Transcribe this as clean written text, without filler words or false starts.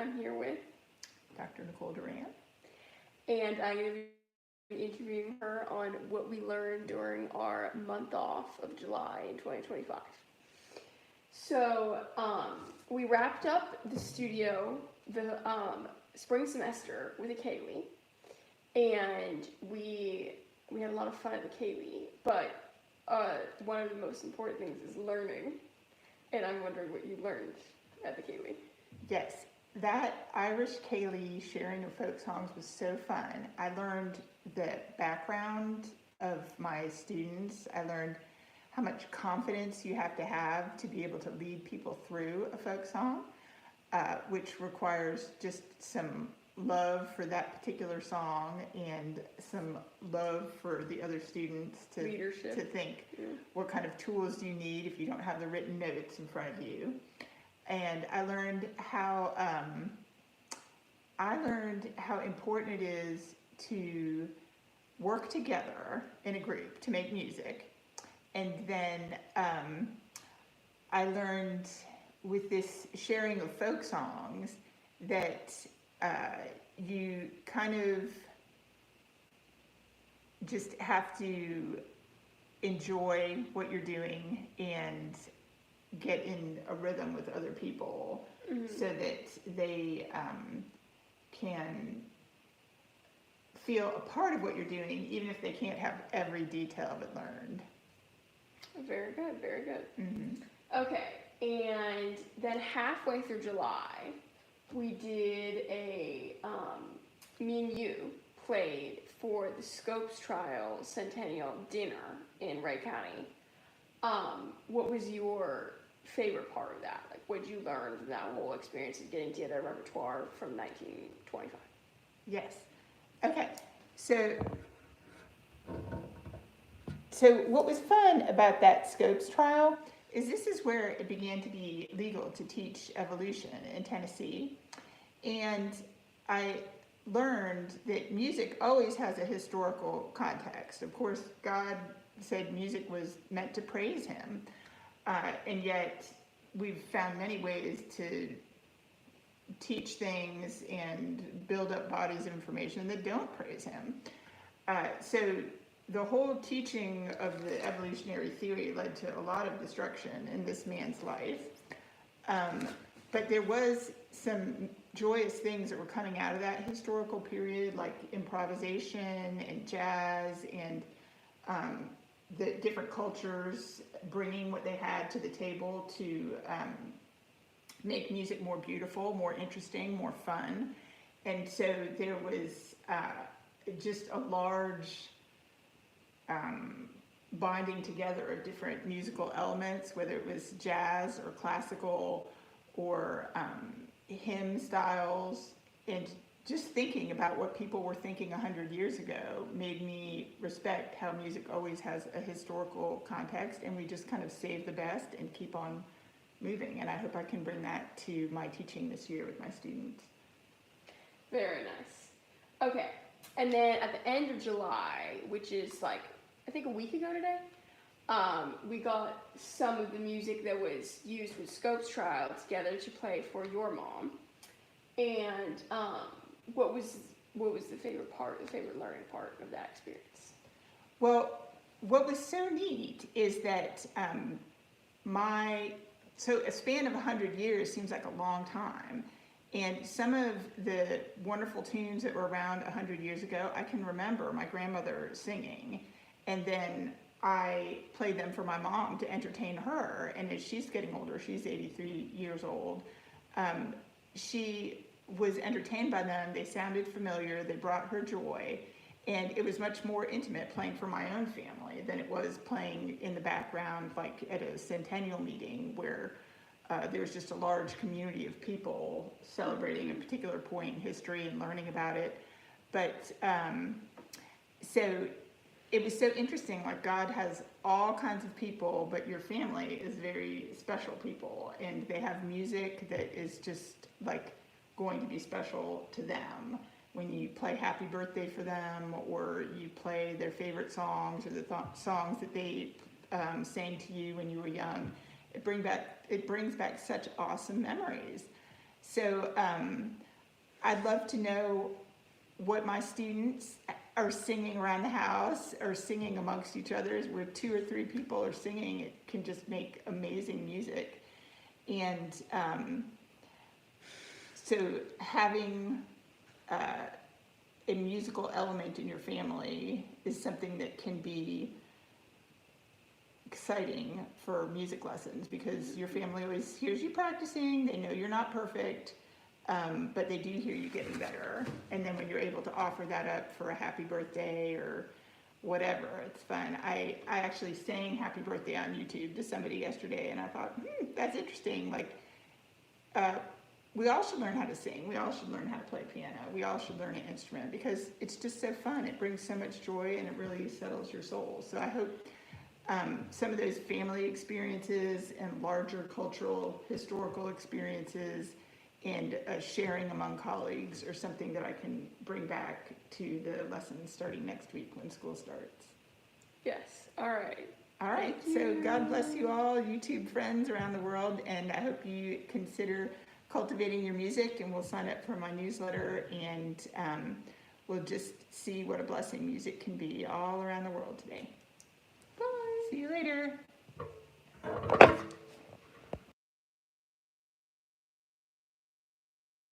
I'm here with Dr. Nicole Durant. and I'm going to be interviewing her on what we learned during our month off of July in 2025. So, we wrapped up the spring semester with a Kaylee, and we had a lot of fun at the Kaylee, but one of the most important things is learning, and I'm wondering what you learned at the Kaylee. Yes, that Irish Kaylee sharing of folk songs was so fun. I learned the background of my students. I learned how much confidence you have to be able to lead people through a folk song, which requires just some love for that particular song and some love for the other students to think what kind of tools do you need if you don't have the written notes in front of you. And I learned how important it is to work together in a group to make music. And then I learned with this sharing of folk songs that you kind of just have to enjoy what you're doing and get in a rhythm with other people so that they can feel a part of what you're doing, even if they can't have every detail of it learned. Very good, very good. Mm-hmm. Okay, and then halfway through July, we did me and you played for the Scopes Trial Centennial Dinner in Wright County. What was your favorite part of that? Like, what did you learn from that whole experience of getting together a repertoire from 1925? Yes. Okay. So what was fun about that Scopes trial is this is where it began to be legal to teach evolution in Tennessee. And I learned that music always has a historical context. Of course, God said music was meant to praise him. And yet we've found many ways to teach things and build up bodies of information that don't praise him. So the whole teaching of the evolutionary theory led to a lot of destruction in this man's life. But there was some joyous things that were coming out of that historical period, like improvisation and jazz and the different cultures bringing what they had to the table to make music more beautiful, more interesting, more fun. And so there was just a large binding together of different musical elements, whether it was jazz or classical or hymn styles. And just thinking about what people were thinking 100 years ago made me respect how music always has a historical context, and we just kind of save the best and keep on moving. And I hope I can bring that to my teaching this year with my students. Very nice. Okay, and then at the end of July, which is like, I think a week ago today, we got some of the music that was used with Scopes Trial together to play for your mom. And what was the favorite learning part of that experience? Well, what was so neat is that so a span of 100 years seems like a long time. And some of the wonderful tunes that were around 100 years ago, I can remember my grandmother singing. And then I played them for my mom to entertain her. And as she's getting older, she's 83 years old, she was entertained by them. They sounded familiar. They brought her joy. And it was much more intimate playing for my own family than it was playing in the background, like at a centennial meeting where there's just a large community of people celebrating a particular point in history and learning about it. But so it was so interesting, like God has all kinds of people, but your family is very special people, and they have music that is just like going to be special to them. When you play Happy Birthday for them, or you play their favorite songs, or the songs that they sang to you when you were young, it brings back such awesome memories. So I'd love to know what my students are singing around the house or singing amongst each other. Where 2 or 3 people are singing, it can just make amazing music. And so having a musical element in your family is something that can be exciting for music lessons, because your family always hears you practicing. They know you're not perfect, but they do hear you getting better. And then when you're able to offer that up for a happy birthday or whatever, it's fun. I actually sang happy birthday on YouTube to somebody yesterday, and I thought, that's interesting. Like, we all should learn how to sing. We all should learn how to play piano. We all should learn an instrument, because it's just so fun. It brings so much joy, and it really settles your soul. So I hope some of those family experiences and larger cultural, historical experiences and sharing among colleagues are something that I can bring back to the lessons starting next week when school starts. Yes. All right. All right. So God bless you all, YouTube friends around the world, and I hope you consider cultivating your music, and we'll sign up for my newsletter, and we'll just see what a blessing music can be all around the world today. Bye. See you later.